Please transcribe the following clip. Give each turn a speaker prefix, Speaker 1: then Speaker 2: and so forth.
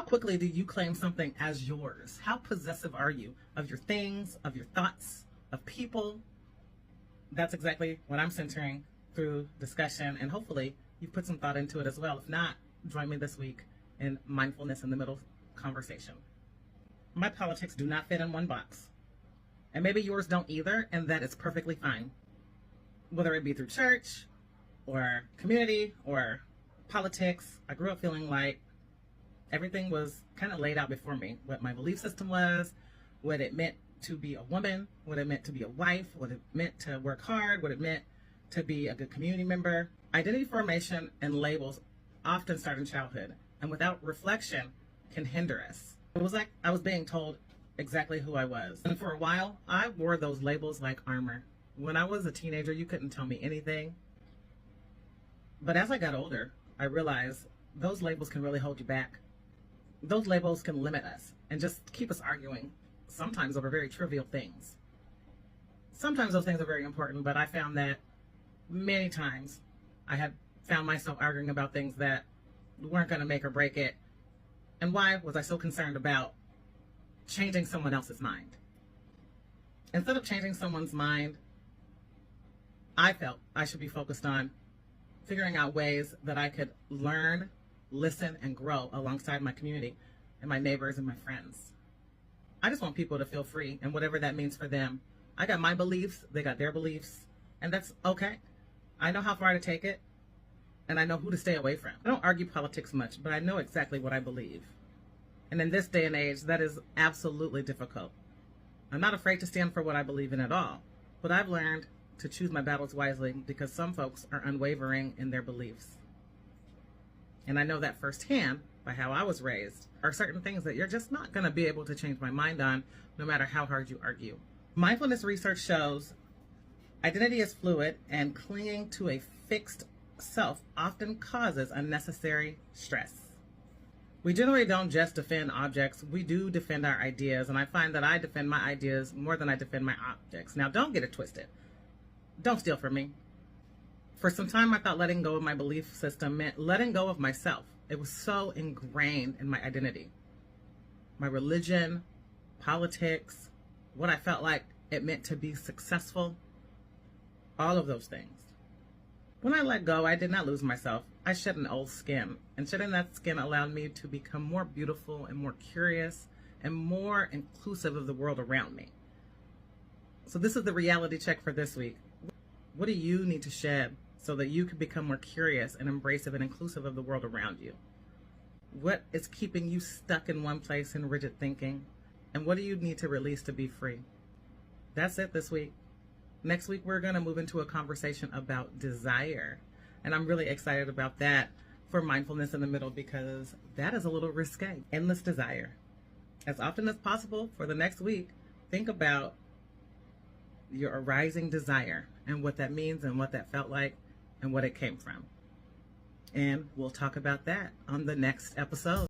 Speaker 1: quickly do you claim something as yours? How possessive are you of your things, of your thoughts, of people? That's exactly what I'm centering through discussion, and hopefully you've put some thought into it as well. If not, join me this week in Mindfulness in the Middle conversation. My politics do not fit in one box, and maybe yours don't either, and that is perfectly fine. Whether it be through church or community or politics, I grew up feeling like everything was kind of laid out before me. What my belief system was, what it meant to be a woman, what it meant to be a wife, what it meant to work hard, what it meant to be a good community member. Identity formation and labels often start in childhood, and without reflection can hinder us. It was like I was being told exactly who I was. And for a while, I wore those labels like armor. When I was a teenager, you couldn't tell me anything. But as I got older, I realized those labels can really hold you back. Those labels can limit us and just keep us arguing, sometimes over very trivial things. Sometimes those things are very important, but I found that many times I had found myself arguing about things that weren't going to make or break it. And why was I so concerned about changing someone else's mind? Instead of changing someone's mind, I felt I should be focused on figuring out ways that I could learn, listen, and grow alongside my community and my neighbors and my friends. I just want people to feel free, and whatever that means for them. I got my beliefs, they got their beliefs, and that's okay. I know how far to take it, and I know who to stay away from. I don't argue politics much, but I know exactly what I believe. And in this day and age, that is absolutely difficult. I'm not afraid to stand for what I believe in at all, but I've learned to choose my battles wisely because some folks are unwavering in their beliefs. And I know that firsthand by how I was raised. There are certain things that you're just not going to be able to change my mind on, no matter how hard you argue. Mindfulness research shows identity is fluid, and clinging to a fixed self often causes unnecessary stress. We generally don't just defend objects, we do defend our ideas, and I find that I defend my ideas more than I defend my objects. Now, don't get it twisted. Don't steal from me. For some time, I thought letting go of my belief system meant letting go of myself. It was so ingrained in my identity. My religion, politics, what I felt like it meant to be successful, all of those things. When I let go, I did not lose myself. I shed an old skin, and shedding that skin allowed me to become more beautiful and more curious and more inclusive of the world around me. So this is the reality check for this week. What do you need to shed so that you can become more curious and embracive and inclusive of the world around you? What is keeping you stuck in one place in rigid thinking? And what do you need to release to be free? That's it this week. Next week, we're going to move into a conversation about desire. And I'm really excited about that for Mindfulness in the Middle, because that is a little risque. Endless desire. As often as possible for the next week, think about your arising desire and what that means and what that felt like and what it came from. And we'll talk about that on the next episode.